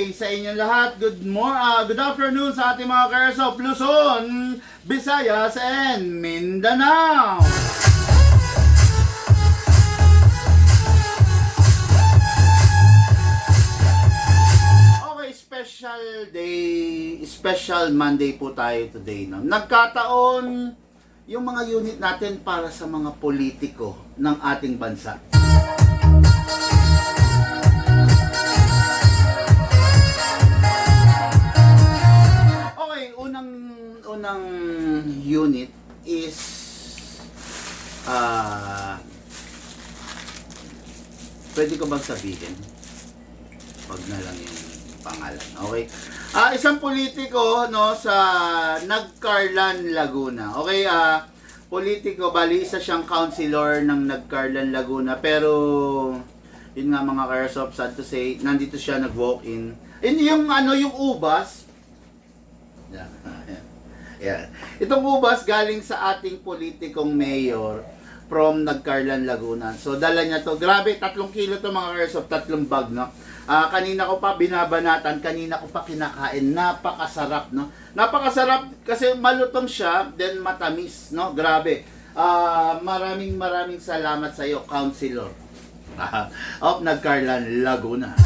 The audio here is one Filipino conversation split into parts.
day sa inyo lahat. Good afternoon sa ating mga Kers of Luzon, Visayas, and Mindanao. Okay, special day, special Monday po tayo today. No? Nagkataon yung mga unit natin para sa mga politiko ng ating bansa. Unang unit is pwede ko bang sabihin? Wag na lang yung pangalan. Okay? Isang politiko no sa Nagcarlan, Laguna. Okay, politiko, bali isa siyang councilor ng Nagcarlan, Laguna. Pero yun nga mga Karsop, sad to say, nandito siya nag-walk-in. Yung yung ubas. Yeah. Itong ubas galing sa ating politikong mayor from Nagcarlan, Laguna. So dala niya to. Grabe, 3 kilo to mga Karsop, 3 bag, no? Kanina ko pa binabanatan, kanina ko pa kinakain. Napakasarap, no? Napakasarap kasi malutong siya, then matamis, no? Grabe. Maraming salamat sa iyo, Councilor of Nagcarlan, Laguna.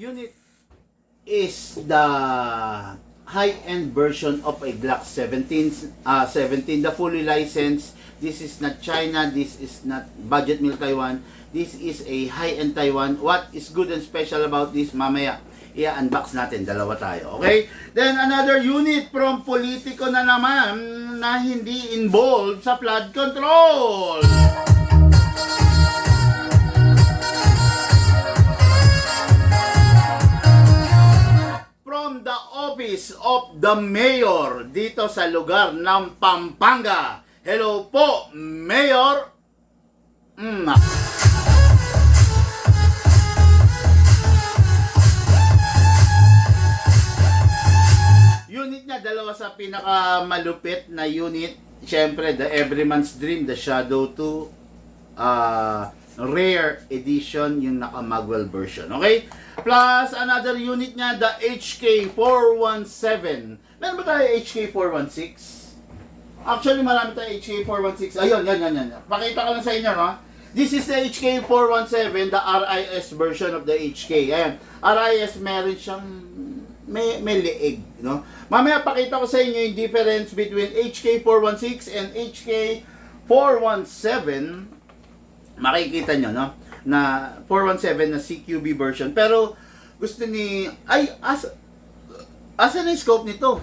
Unit is the high-end version of a Glock 17, the fully licensed. This is not China, this is not budget meal Taiwan, this is a high-end Taiwan. What is good and special about this? Mamaya i-unbox natin, dalawa tayo, okay? Then another unit from politiko na naman na hindi involved sa flood control. From the office of the mayor dito sa lugar ng Pampanga. Hello po, Mayor. Unit niya, dalawa sa pinakamalupit na unit. Siyempre, the Everyman's Dream, the Shadow 2, rare edition, yung naka-Magwell version. Okay? Plus, another unit niya, the HK417. Meron ba tayo HK416? Actually, marami tayo HK416. Ayun, yan. Pakita ko lang sa inyo, no? This is the HK417, the RIS version of the HK. Ayan. RIS, meron siyang may leeg, no? Mamaya pakita ko sa inyo yung difference between HK416 and HK417. Makikita nyo, no? Na 417 na CQB version. Pero gusto ni asa na yung scope nito?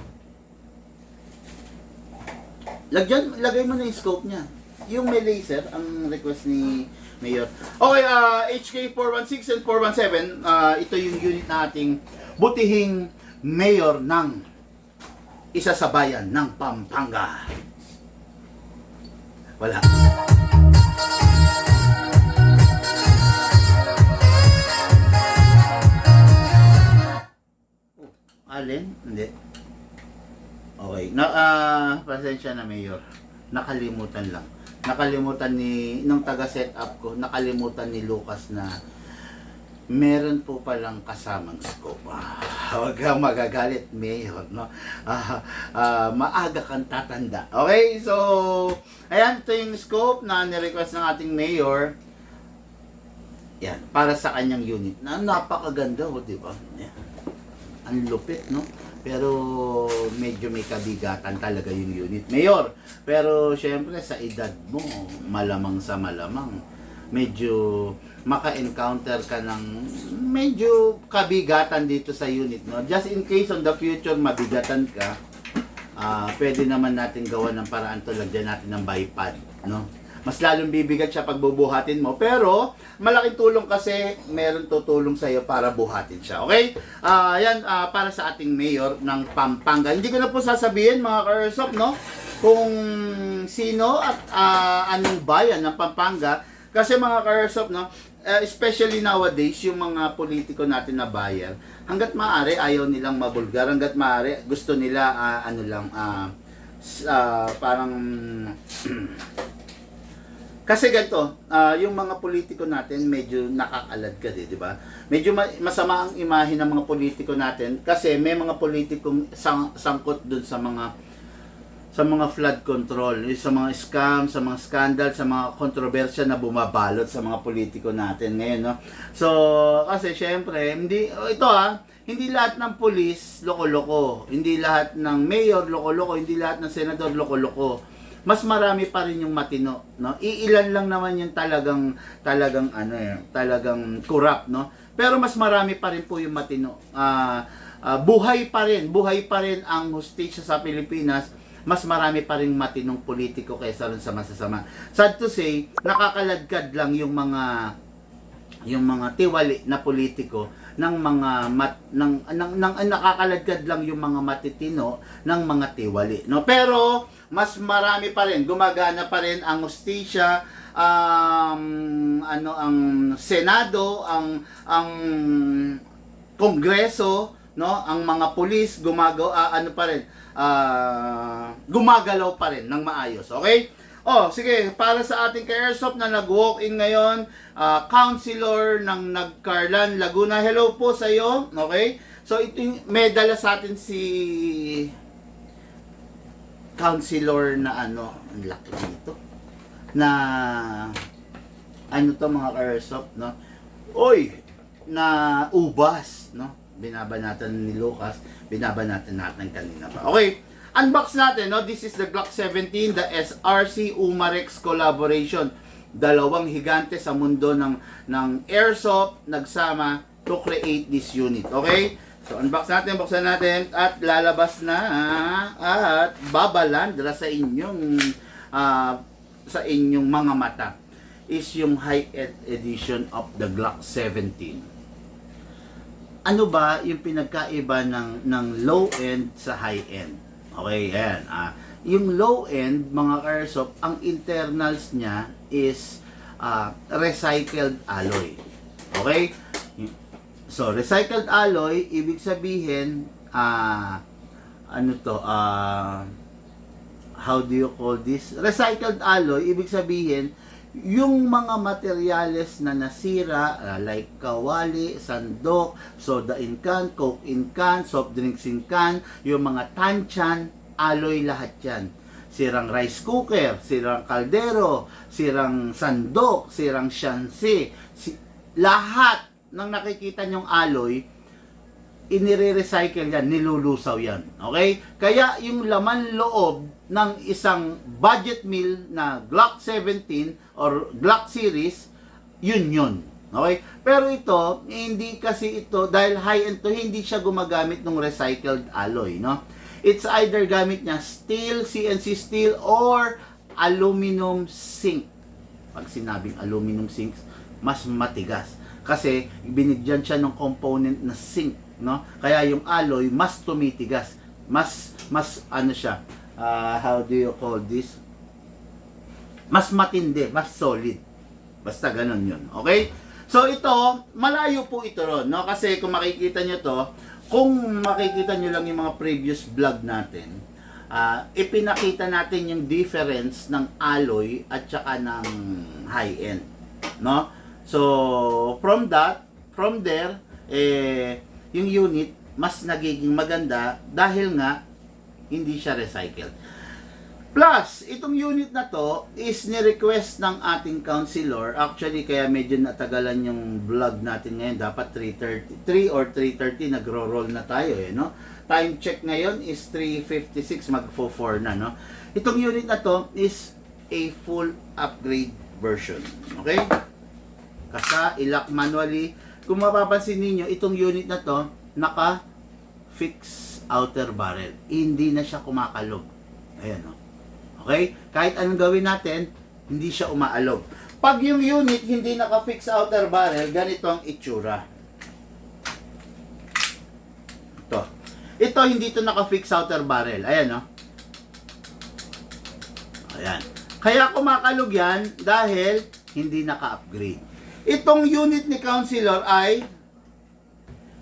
Lagay mo na yung scope niya. Yung may laser ang request ni Mayor. Okay, HK416 and 417, ito yung unit nating butihing mayor ng isa sa bayan ng Pampanga. Wala. Alin? Hindi. Okay. Pasensya na, Mayor. Nakalimutan lang. Nakalimutan nung taga-set up ko, nakalimutan ni Lucas na meron po palang kasamang scope. Huwag kang magagalit, Mayor, no? Maaga kang tatanda. Okay? So, ayan, ito yung scope na nirequest ng ating Mayor. Yan, para sa kanyang unit. Napakaganda, di ba? Yan. Ang lupit, no? Pero medyo may kabigatan talaga yung unit, Mayor. Pero syempre sa edad mo, malamang sa malamang, medyo maka-encounter ka ng medyo kabigatan dito sa unit, no? Just in case on the future mabigatan ka, pwede naman natin gawa ng paraan to, lagyan natin ng bipod, no? Mas lalong bibigat siya pag bubuhatin mo. Pero, malaking tulong kasi meron tutulong sa iyo para buhatin siya. Okay? Yan, para sa ating mayor ng Pampanga. Hindi ko na po sasabihin, mga Karsop, no? Kung sino at anong bayan ng Pampanga. Kasi mga Karsop, no? Especially nowadays, yung mga politiko natin na bayan, hanggat maaari, ayaw nilang mabulgar. Hanggat maaari, gusto nila, parang... Kasi ganito, yung mga politiko natin medyo nakakaladkad di ba? Medyo masama ang imahe ng mga politiko natin kasi may mga politikong sangkot dun sa mga flood control, sa mga scam, sa mga scandal, sa mga kontrobersya na bumabalot sa mga politiko natin ngayon, no? So, kasi syempre, hindi lahat ng pulis loko-loko, hindi lahat ng mayor loko-loko, hindi lahat ng senador loko-loko. Mas marami pa rin yung matino, no? Iilan lang naman yung talagang corrupt, no? Pero mas marami pa rin po yung matino. Buhay pa rin ang hustisya sa Pilipinas. Mas marami pa ring matinong politiko kaysa rin sa masasama. Sad to say, nakakaladkad lang yung mga tiwali na politiko ng mga nakakaladkad lang yung mga matitino ng mga tiwali, no? Pero mas marami pa rin, gumagana pa rin ang hustisya, ang Senado, ang Kongreso, no? Ang mga pulis gumagalaw pa rin ng maayos. Okay? Sige, para sa ating ka-airsoft na nag-walk-in ngayon, counselor ng Nagcarlan, Laguna. Hello po sa iyo. Okay? So ito may dala sa atin si counselor na ang laki nito. Na mga ka-airsoft, no? Na ubas, no? Binabanatan ni Lucas, binabanatan natin kanina pa. Okay, unbox natin, no? This is the Glock 17, the SRC Umarex collaboration. Dalawang higante sa mundo ng airsoft nagsama to create this unit. Okay? So buksan natin at lalabas na at babalandra sa inyong mga mata is yung high-end edition of the Glock 17. Ano ba yung pinagkaiba ng low end sa high end? Okay, yan. Yung low end, mga airsoft, ang internals niya is recycled alloy. Okay? So, recycled alloy, ibig sabihin, how do you call this? Recycled alloy, ibig sabihin, yung mga materyales na nasira, like kawali, sandok, soda in can, coke in can, soft drinks in can, yung mga tansyan, alloy lahat yan. Sirang rice cooker, sirang kaldero, sirang sandok, sirang shansi, lahat ng nakikita nyong alloy, inire-recycle yan, nilulusaw yan. Okay? Kaya yung laman loob ng isang budget meal na Glock 17 or Glock series, yun. Okay? Pero ito, hindi kasi ito, dahil high-end to, hindi siya gumagamit ng recycled alloy, no? It's either gamit niya steel, CNC steel, or aluminum zinc. Pag sinabing aluminum zinc, mas matigas. Kasi binigyan siya ng component na zinc, no? Kaya yung alloy mas tumitigas, mas siya, how do you call this, mas matindi, mas solid, basta ganun yun. Okay, so ito malayo po ito ron, no? Kasi kung makikita nyo to, kung makikita nyo lang yung mga previous vlog natin, ipinakita natin yung difference ng alloy at saka ng high end, no? So from there, yung unit mas nagiging maganda dahil nga hindi siya recycled. Plus, itong unit na to is ni-request ng ating counselor. Actually, kaya medyo natagalan yung vlog natin ngayon. Dapat 3:33 or 3:30 nagro-roll na tayo, no? Time check ngayon is 3:56, magfo-4 na, no? Itong unit na to is a full upgrade version. Okay? Ilak manually. Kung mapapansin niyo, itong unit na to naka-fix outer barrel. Hindi na siya kumakalog. Ayan, no? Okay? Kahit anong gawin natin, hindi siya umaalog. Pag yung unit hindi naka-fix outer barrel, ganito ang itsura. Ito hindi to naka-fix outer barrel. Ayan, no? Ayan. Kaya kumakalog yan dahil hindi naka-upgrade. Itong unit ni Counselor ay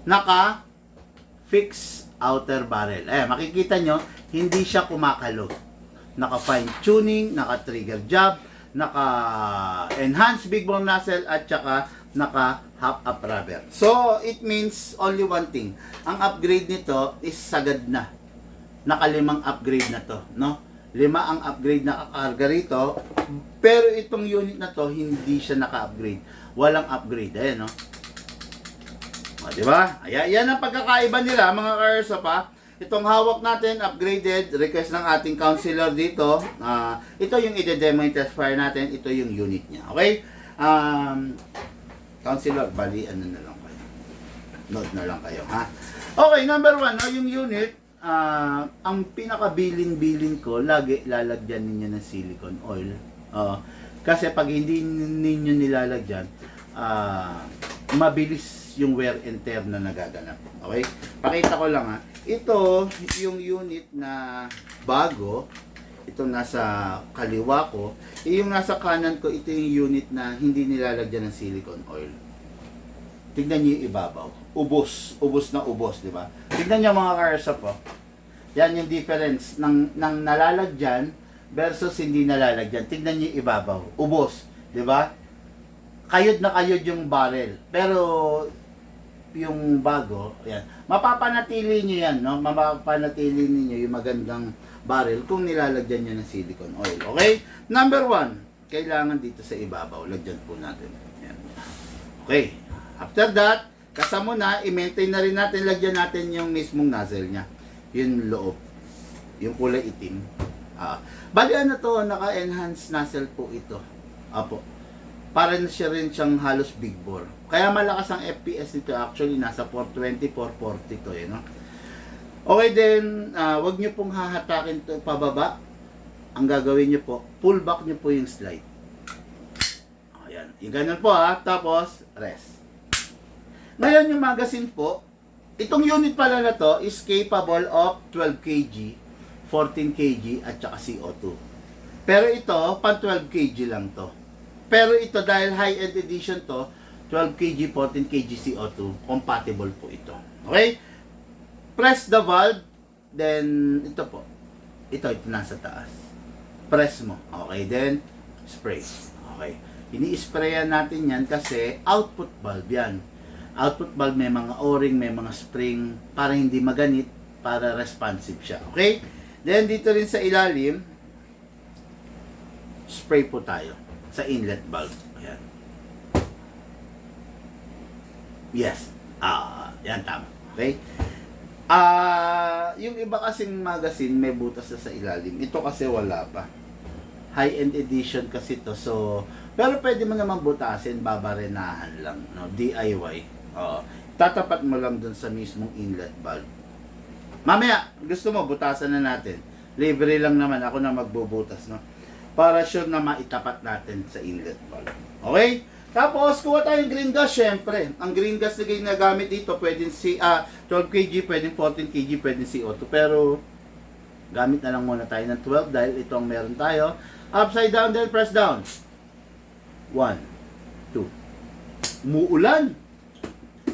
naka-fix outer barrel. Ayan, makikita nyo, hindi siya kumakalog. Naka-fine tuning, naka-trigger job, naka-enhanced big bone nozzle at saka naka-half-up rubber. So, it means only one thing. Ang upgrade nito is sagad na. Nakalimang upgrade na to, no? 5 ang upgrade na kakarga rito. Pero itong unit na to, hindi siya naka-upgrade. Walang upgrade. Ayan, no? O, diba? Ayan, yan ang pagkakaiba nila, mga ka-airsoft, ha? Itong hawak natin, upgraded, request ng ating counselor dito. Ito yung i-demo yung test fire natin. Ito yung unit niya. Okay? Counselor, bali, ano na lang kayo. Note na lang kayo, ha? Okay, number 1, no, yung unit, ang pinaka-bilin ko, lagi lalagyan ninyo ng silicone oil. Kasi pag hindi ninyo nilalagyan, mabilis yung wear and tear na nagaganap. Okay? Pakita ko lang, ha. Ito, yung unit na bago, ito nasa kaliwa ko, yung nasa kanan ko, ito yung unit na hindi nilalagyan ng silicone oil. Tignan niyo yung ibabaw. Ubos na ubos, di ba? Tignan niyo mga ka-airsoft, po. Yan yung difference ng nalalagyan versus hindi nalalagyan. Tignan niyo yung ibabaw. Ubos, di ba? Kayod na kayod yung barrel. Pero yung bago, yan. Mapapanatili niyo yan, no? Mapapanatili niyo yung magandang barrel kung nilalagyan niyo ng silicone oil. Okay? Number 1, kailangan dito sa ibabaw. Lagyan po natin. Yan. Okay. After that, kasama na, i-maintain na rin natin, lagyan natin yung mismong nozzle niya. Yung loob. Yung kulay itim. Bali ano to, naka-enhanced nozzle po ito. Apo. Para na siya rin siyang halos big bore. Kaya malakas ang FPS nito, actually nasa 420, 440 to no? Okay then, wag nyo pong hahatakin to pababa. Ang gagawin nyo po, pull back nyo po yung slide. Ayan, yung ganun po tapos rest. Ngayon yung magazine po, itong unit pala na to is capable of 12 kg, 14 kg at saka CO2. Pero ito, pan 12 kg lang to. Pero ito dahil high-end edition to, 12 kg, 14 kg CO2, compatible po ito. Okay? Press the valve, then ito po. Ito nasa taas. Press mo. Okay, then spray. Okay. Ini-sprayan natin yan kasi output valve yan. Output valve may mga o-ring, may mga spring para hindi maganit, para responsive siya. Okay? Then dito rin sa ilalim, spray po tayo sa inlet valve. Ayan. Yes. Yan tama. Okay? Yung iba kasing magazine may butas na sa ilalim. Ito kasi wala pa. High-end edition kasi to. So, pero pwede mo naman butasin, babarenahan lang, no? DIY. Tatapat mo lang dun sa mismong inlet valve. Mamaya, gusto mo, butasan na natin. Libre lang naman, ako na magbubutas, no? Para sure na maitapat natin sa inlet valve. Okay? Tapos, kuha tayong green gas, syempre. Ang green gas na ginagamit dito, pwedeng 12 kg, pwedeng 14 kg, pwedeng CO2. Pero, gamit na lang muna tayo ng 12 dahil ito ang meron tayo. Upside down, then press down. 1, 2. Umuulan.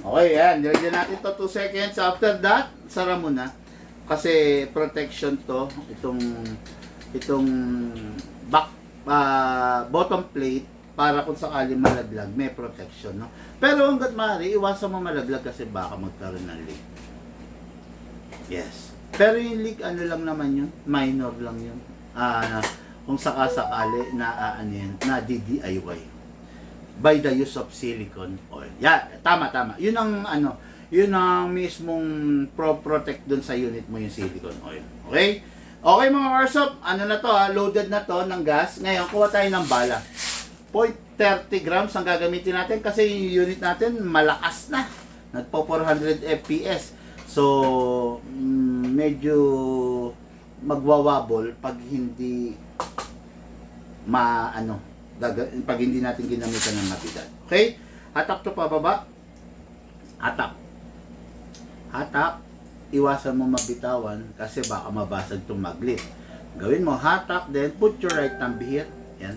Okay, yan. Nilagyan natin ito 2 seconds. After that, sara mo na. Kasi protection to. Itong bottom plate para kung sakali malaglag, may protection, no? Pero hanggat maaari, iwasan mo malaglag kasi baka magkaroon ng leak. Yes. Pero yung leak, ano lang naman yun? Minor lang yun. Kung sakasakali na na DIY. By the use of silicone oil. Yeah, tama. Yun ang mismong protect dun sa unit mo yung silicone oil. Okay? Okay mga airsoft, ano na to loaded na to ng gas. Ngayon, kuha tayo ng bala. 0.30 grams ang gagamitin natin kasi yung unit natin malakas na. Nagpo 400 FPS. So, medyo magwawabol pag hindi pag hindi natin ginamitan ng mabigat. Okay? Hatak to pababa. Hatak. Iwasan mo mabitawan kasi baka mabasag itong magnet. Gawin mo hatak, then put your right thumb here. Yan.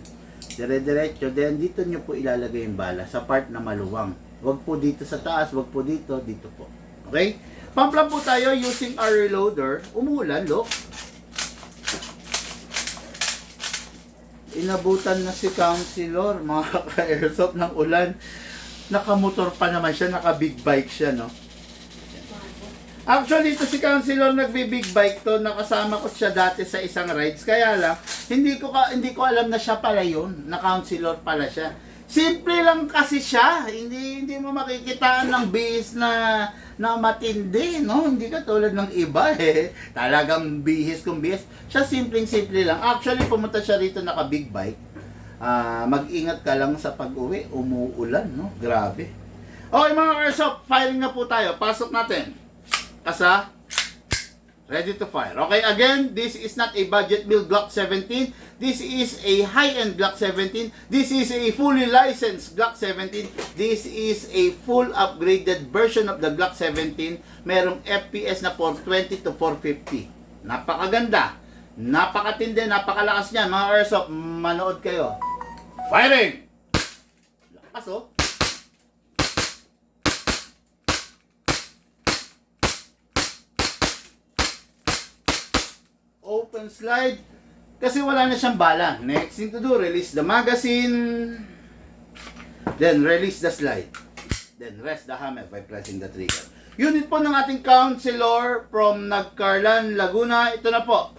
Dire-diretso. Then dito nyo po ilalagay yung bala sa part na maluwang. Huwag po dito sa taas, huwag po dito po. Okay? Pump lang po tayo using our reloader. Umuulan, look. inabutan na si Councilor, mga ka-airsoft ng ulan. Nakamotor pa naman siya, naka-big bike siya, no? Actually, ito si Councilor nagbi-big bike to, nakasama ko siya dati sa isang rides. Kaya lang, hindi ko alam na siya pala yun, na Councilor pala siya. Simple lang kasi siya, hindi mo makikitaan ng bihis na matindi, no? Hindi ka tulad ng iba eh. Talagang bihis kung bihis. Siya simple lang. Actually, pumunta siya rito naka-big bike. Mag-ingat ka lang sa pag-uwi, umuulan, no? Grabe. Okay mga airsoft, firing na po tayo. Pasok natin. Kasa, ready to fire. Okay, again, this is not a budget build Glock 17. This is a high-end Glock 17. This is a fully licensed Glock 17. This is a full upgraded version of the Glock 17. Merong FPS na 420 to 450. Napakaganda. Napakatindi, napakalakas niyan. Mga airsoft, manood kayo. Firing! Lakas oh. Open slide kasi wala na siyang bala. Next thing to do, release the magazine, then release the slide, then rest the hammer by pressing the trigger. Unit po ng ating Councilor from Nagcarlan, Laguna. Ito na po.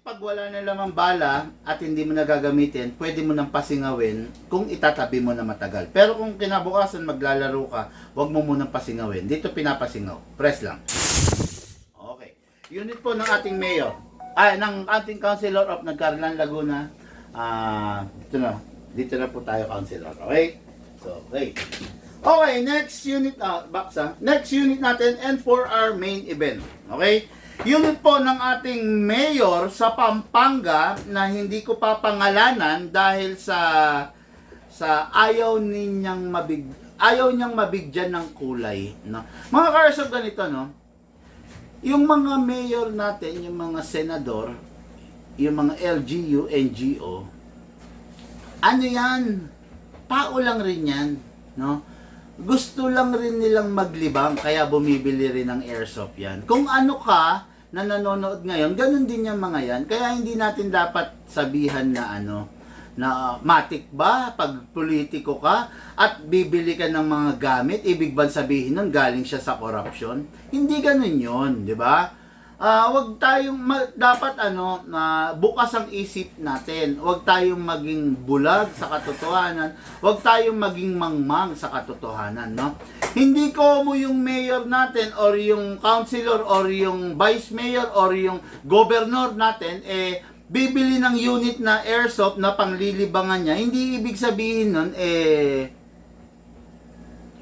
Pag wala na lamang bala at hindi mo na gagamitin, pwede mo nang pasingawin kung itatabi mo na matagal. Pero kung kinabukasan maglalaro ka, huwag mo munang pasingawin. Dito pinapasingaw. Press lang. Okay. Unit po ng ating mayor. Ng ating Councilor of Nagcarlan, Laguna. Dito na po tayo, Councilor. Okay? So, okay. Okay, next unit, next unit natin and for our main event. Okay? Unit po ng ating mayor sa Pampanga na hindi ko papangalanan dahil sa ayaw niyang mabigyan ng kulay, no. Mga ka-airsoft, ganito, no. Yung mga mayor natin, yung mga senador, yung mga LGU, NGO, ano yan? Tao lang rin yan, no. Gusto lang rin nilang maglibang kaya bumibili rin ng airsoft yan. Kung ano ka na nanonood ngayon, ganun din yung mga yan. Kaya hindi natin dapat sabihan na na matik ba pag politiko ka at bibili ka ng mga gamit, ibig ba sabihin nun galing siya sa corruption? Hindi ganun yun, di ba? Wag tayong dapat na bukas ang isip natin. Wag tayong maging bulag sa katotohanan. Wag tayong maging mangmang sa katotohanan, no? Hindi ko mo yung mayor natin or yung councilor or yung vice mayor or yung governor natin bibili ng unit na airsoft na panglilibangan niya. Hindi ibig sabihin nun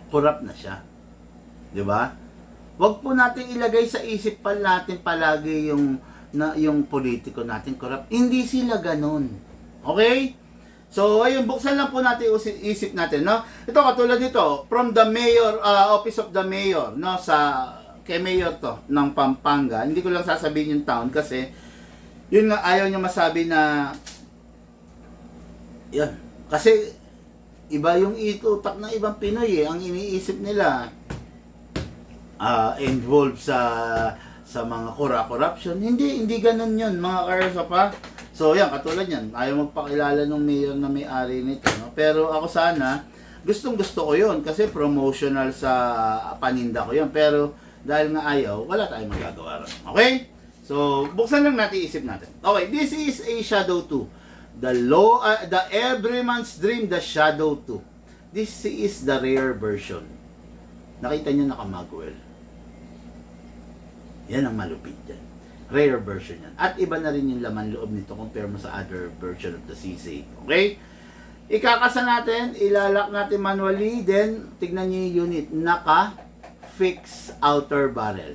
corrupt na siya. 'Di ba? Wag po natin ilagay sa isip pa natin palagi yung politiko natin corrupt. Hindi sila ganun. Okay? So, ayun, buksan lang po natin isip natin, no? Ito, katulad nito, from the mayor, office of the mayor, no? Kay mayor to, ng Pampanga. Hindi ko lang sasabihin yung town kasi, yun nga, ayaw niya masabi na, yan. Kasi, iba yung itutak ng ibang Pinoy ang iniisip nila, involved sa mga corruption. Hindi ganun yun, mga ka-airsoft, ha. So yan, katulad yan, ayaw magpakilala ng mayor na may-ari nito, no? Pero ako sana, gustong gusto ko yun kasi promotional sa paninda ko yun. Pero dahil nga ayaw, wala tayong magagawa ron. Okay? So buksan lang natin isip natin. Okay, this is a Shadow 2. The Everyman's Dream, the Shadow 2. This is the rare version. Nakita nyo naka-magwell. Yan ang malupit dyan. Rare version yan. At iba na rin yung laman loob nito compare mo sa other version of the CC. Okay? Ikakasa natin, ilalak natin manually, then tignan nyo yung unit. Naka-fix outer barrel.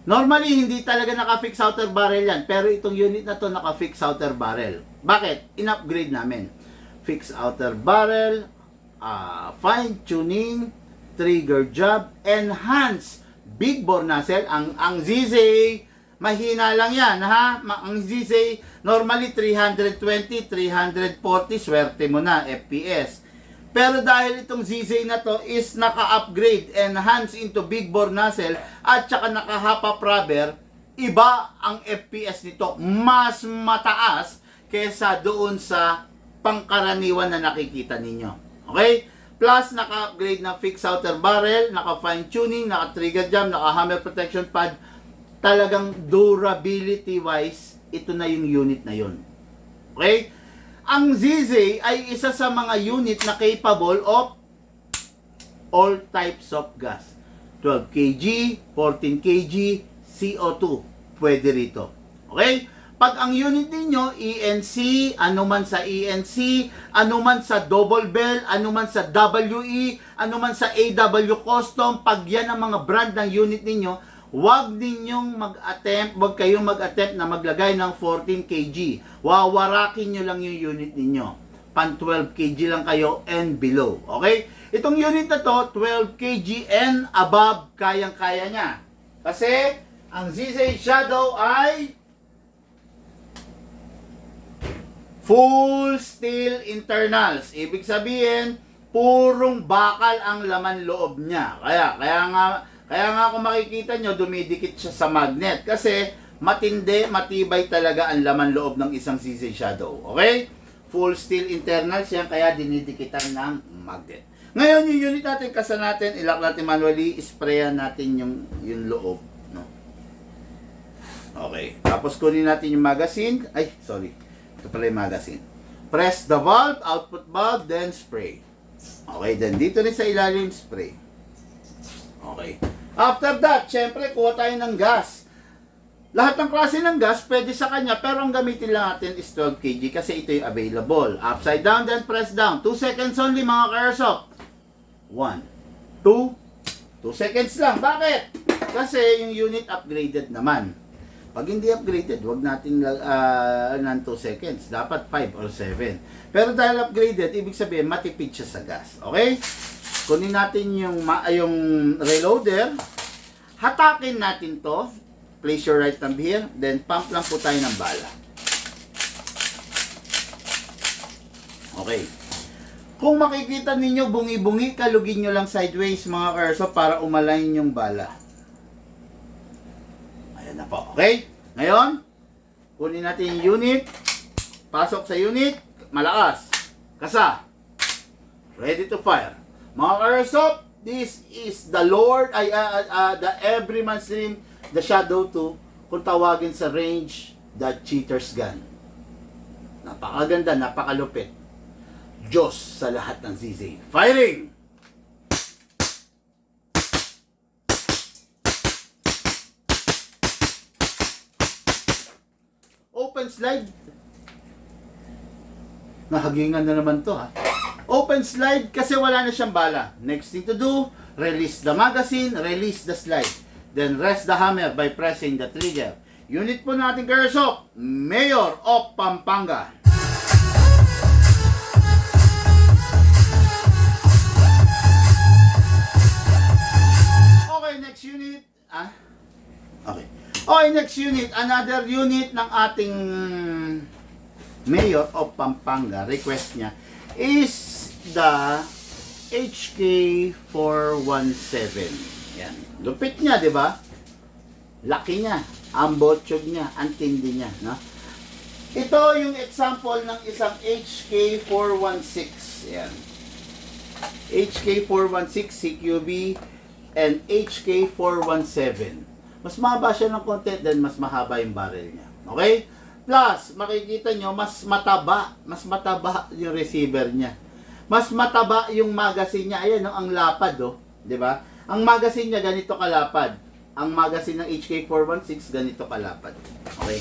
Normally, hindi talaga naka-fix outer barrel yan. Pero itong unit na to naka-fix outer barrel. Bakit? In-upgrade namin. Fix outer barrel, fine tuning, trigger job, enhance big bore nozzle. Ang ZZ, mahina lang yan, ha? Ang ZZ, normally 320, 340, swerte mo na, FPS. Pero dahil itong ZZ na to is naka-upgrade, enhance into big bore nozzle, at saka naka-hop-up rubber, iba ang FPS nito. Mas mataas kesa doon sa pangkaraniwan na nakikita ninyo. Okay? Plus, naka-upgrade na fixed outer barrel, naka-fine tuning, naka-trigger jam, naka-hammer protection pad. Talagang durability-wise, ito na yung unit na yun. Okay? Ang ZZ ay isa sa mga unit na capable of all types of gas. 12 kg, 14 kg, CO2. Pwede rito. Okay? Pag ang unit ninyo, ENC, ano man sa ENC, ano man sa double bell, ano man sa WE, ano man sa AW Custom, pag yan ang mga brand ng unit ninyo, huwag kayong mag-attempt na maglagay ng 14 kg. Wawarakin nyo lang yung unit ninyo. Pan 12 kg lang kayo and below. Okay? Itong unit na to, 12 kg and above, kayang-kaya niya. Kasi, ang ZZ Shadow ay full steel internals. Ibig sabihin, purong bakal ang laman loob niya. Kaya nga kung makikita nyo, dumidikit siya sa magnet. Kasi matindi, matibay talaga ang laman loob ng isang ZZ Shadow. Okay? Full steel internals yan, kaya dinidikitan ng magnet. Ngayon, yung unit natin, kasa natin, ilock natin manually, sprayan natin yung loob. No? Okay. Tapos kunin natin yung magazine. Ay, sorry. Ito pala yung magazine. Press the valve, output valve, then spray. Okay, then dito rin sa ilalim, spray. Okay. After that, syempre, kuha tayo ng gas. Lahat ng klase ng gas, pwede sa kanya, pero ang gamitin lang natin is 12 kg kasi ito yung available. Upside down, then press down. 2 seconds only, mga ka-airsoft. 1, 2, 2 seconds lang. Bakit? Kasi yung unit upgraded naman. Pag hindi upgraded, wag natin ng 2 seconds. Dapat 5 or 7. Pero dahil upgraded, ibig sabihin, matipid siya sa gas. Okay? Kunin natin yung reloader. Hatakin natin to. Place your right thumb here. Then pump lang po tayo ng bala. Okay. Kung makikita ninyo bungi-bungi, kalugin nyo lang sideways mga ka-airsoft para umalign yung bala. Ayan na po. Okay? Ngayon, kunin natin yung unit. Pasok sa unit. Malakas. Kasa. Ready to fire. Mga ka-airsoft, this is the Lord, the Everyman's Dream, the Shadow 2, kung tawagin sa range, the cheater's gun. Napakaganda, napakalupit. Diyos sa lahat ng ZZ. Firing! Open slide. Nahagingan na naman to ha. Open slide kasi wala na siyang bala. Next thing to do, release the magazine, release the slide. Then rest the hammer by pressing the trigger. Unit po natin ka-airsoft, Mayor of Pampanga. Okay, next unit. Okay. Okay, next unit. Another unit ng ating Mayor of Pampanga. Request niya is the HK417. Yan. Lupit niya, di ba? Laki niya. Ang botsyog niya. Ang tindi niya. No? Ito yung example ng isang HK416. Yan. HK416 CQB and HK417. Mas mahaba siya ng konti, then mas mahaba yung barrel niya. Okay? Plus, makikita nyo, mas mataba yung receiver niya. Mas mataba yung magazine niya. Ayan, no, ang lapad, oh. 'Di ba? Ang magazine niya ganito kalapad. Ang magazine ng HK416 ganito kalapad. Okay?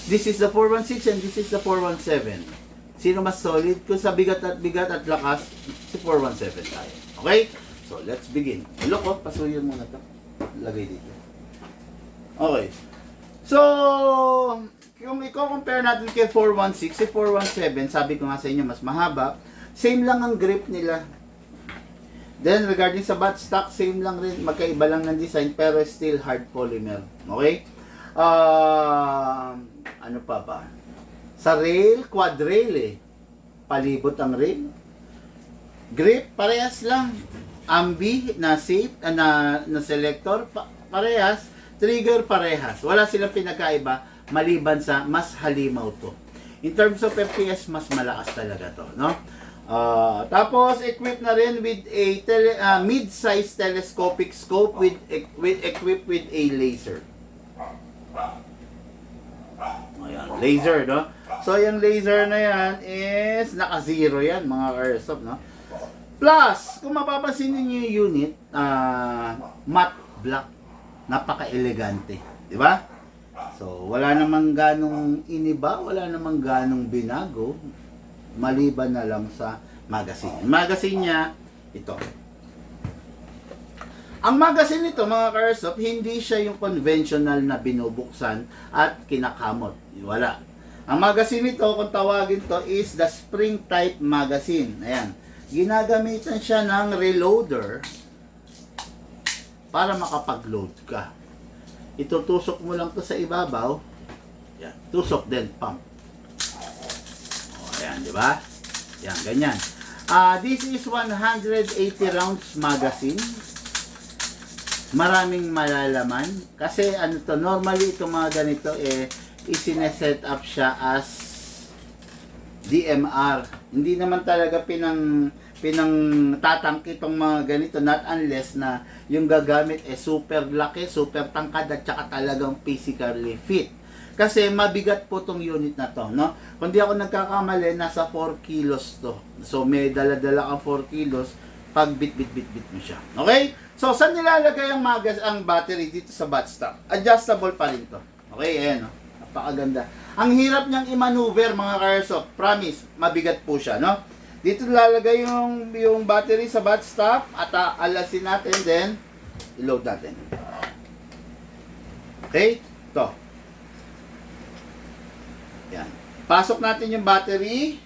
This is the 416 and this is the 417. Sino mas solid? Kung sa bigat at lakas, si 417 tayo. Okay? So, let's begin. Look, oh, pasuyin muna 'to. Lagay dito. Okay. So, kung i-compare natin kay 416, si 417, sabi ko nga sa inyo, mas mahaba. Same lang ang grip nila. Then, regarding sa buttstock, same lang rin. Magkaiba lang ng design, pero still hard polymer. Okay? Ano pa ba? Sa rail, quad rail eh. Palibot ang rail. Grip, parehas lang. Ambi, na safe, na selector, parehas. Trigger, parehas. Wala silang pinagkaiba, maliban sa mas halimaw to. In terms of FPS, mas malakas talaga to, no? Tapos, equipped na rin with a mid-size telescopic scope equipped with a laser. Ayan, laser, no? So, yung laser na yan is naka-zero yan, mga airsoft, no? Plus, kung mapapansin niyo yung unit, matte black. Napaka-elegante. Di ba? So, wala namang ganong iniba, wala namang ganong binago, maliban na lang sa magazine. Magazine niya, ito. Ang magazine nito, mga ka-airsoft, hindi siya yung conventional na binubuksan at kinakamot. Wala. Ang magazine nito, kung tawagin to, is the spring type magazine. Ayan. Ginagamitan siya ng reloader para makapag-load ka. Itutusok mo lang to sa ibabaw. Yan. Tusok din, pump. O, ayan, di ba? Yan, ganyan. This is 180 rounds magazine. Maraming malalaman. Kasi ano to, normally itong mga ganito isineset up siya as DMR. Hindi naman talaga pinang tatangki itong mga ganito, not unless na yung gagamit super laki, super tangkad at saka talagang physically fit. Kasi mabigat po tong unit na to, no? Kung di ako nagkakamali, nasa 4 kilos to. So may dala-dala kang 4 kilos pag bit mo siya. Okay? So saan nilalagay ang battery dito sa butt stop? Adjustable pa rin to. Okay, ayan, no? Napakaganda. Ang hirap niyang i-maneuver, mga ka-airsoft. Promise, mabigat po siya, no? Dito lalagay yung battery sa butt stop at alasin natin, then i-load natin. Okay? Ito. Yan. Pasok natin yung battery.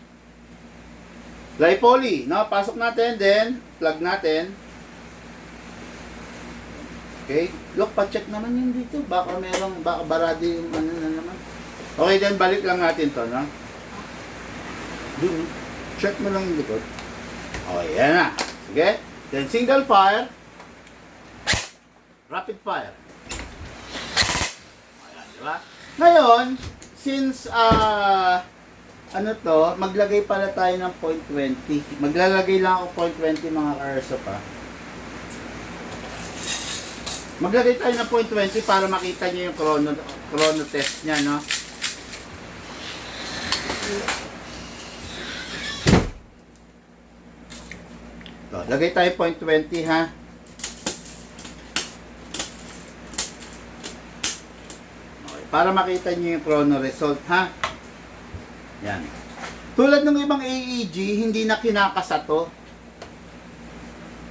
Li-poly, no? Pasok natin, then plug natin. Okay? Look, pa-check naman yun dito. Baka barado yung ano na naman. Okay, then balik lang natin to, no? Dun, check mo lang yung likod. Okay, yan na. Sige. Then single fire. Rapid fire. Ayan, di ba? Ngayon, since maglagay pala tayo ng 0.20. Maglalagay lang ako 0.20, mga airsoft, pa. Maglagay tayo ng 0.20 para makita niyo yung chrono test niya, no? So, lagay tayo 0.20, ha? Okay, para makita niyo yung chrono result, ha? Yan. Tulad ng ibang AEG, hindi na kinakasa to.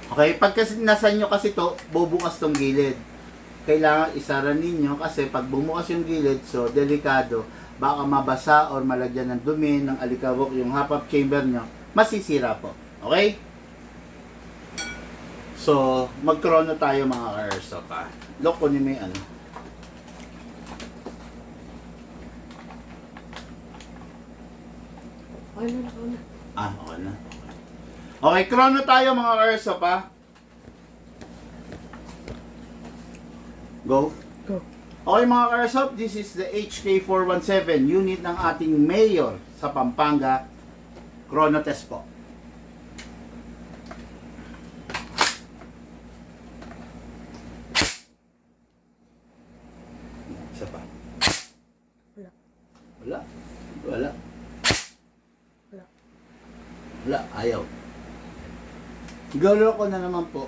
Okay, pag nasa nyo kasi to, bubukas tong gilid. Kailangan isara ninyo kasi pag bumukas yung gilid, so delikado, baka mabasa or malagyan ng dumi, ng alikabok, yung half-up chamber nyo, masisira po. Okay? So, mag-chrono tayo, mga airsoft, ha. Look, kunin mo yung ano. Okay na. Okay na. Okay, chrono tayo, mga airsoft, ha. Go. Go. Okay, mga airsoft, this is the HK417 unit ng ating mayor sa Pampanga. Chrono test po. Isa pa. Wala. Wala. Wala. Wala. Wala. Ayaw. Golo ko na naman po.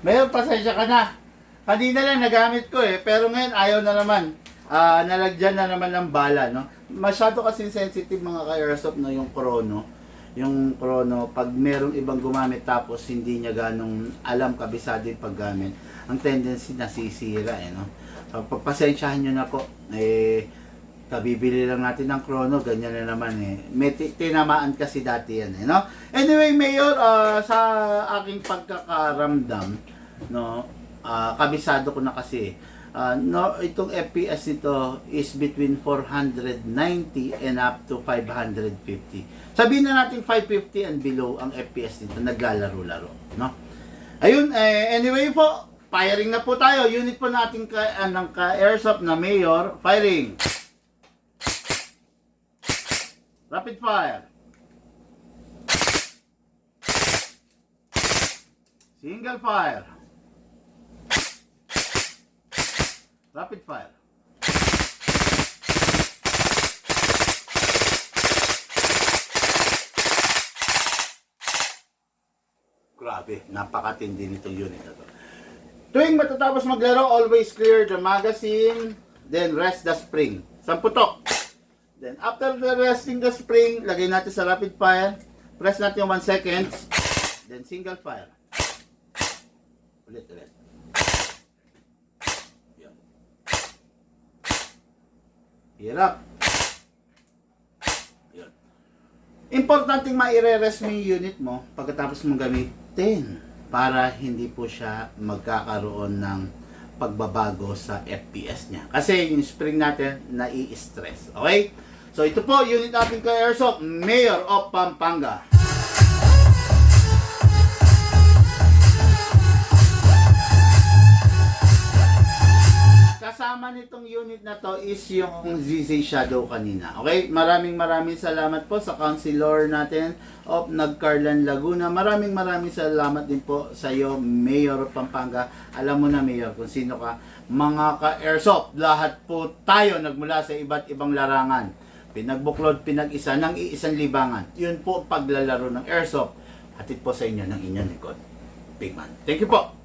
Mayor, pasensya ka na. Kanina lang nagamit ko pero ngayon ayaw na naman. Nalagyan na naman ng bala, no? Masyado kasi sensitive, mga ka-airsoft, no, yung chrono. Yung chrono, pag merong ibang gumamit tapos hindi niya ganong alam, kabisado yung paggamit, ang tendency nasisira, no? So, pagpasensyahan nyo na po. Kabibili lang natin ng chrono, ganyan na naman, May tinamaan kasi dati yan, no? Anyway, Mayor, sa aking pagkakaramdam, no, kabisado ko na kasi, No, itong FPS nito is between 490 and up to 550. Sabihin na natin 550 and below ang FPS nito, naglalaro-laro, no? Ayun, anyway po, firing na po tayo. Unit po natin ka-airsoft na Mayor, firing. Rapid fire. Single fire. Rapid fire. Grabe, napakatindi nitong unit na to. Tuwing matatapos maglaro, always clear the magazine, then rest the spring. Samputok. Then after the resting the spring, lagay natin sa rapid fire. Press natin 1 second. Then single fire. Ulit. Yan. Hirap. Yan. Importanteng maire-rest mo yung unit mo pagkatapos mong gamitin para hindi po siya magkakaroon ng pagbabago sa FPS niya. Kasi yung spring natin nai-stress. Okay? So ito po, unit natin ka-airsoft, Mayor of Pampanga. Kasama nitong unit na to is yung ZZ Shadow kanina. Okay? Maraming salamat po sa counselor natin of Nagcarlan, Laguna. Maraming salamat din po sa iyo, Mayor of Pampanga. Alam mo na, Mayor, kung sino ka. Mga ka-airsoft, lahat po tayo nagmula sa iba't ibang larangan. Pinagbuklod, pinag-isa ng iisang libangan. Yun po paglalaro ng airsoft. Hatid po sa inyo ng inyong likod. Big man. Thank you po.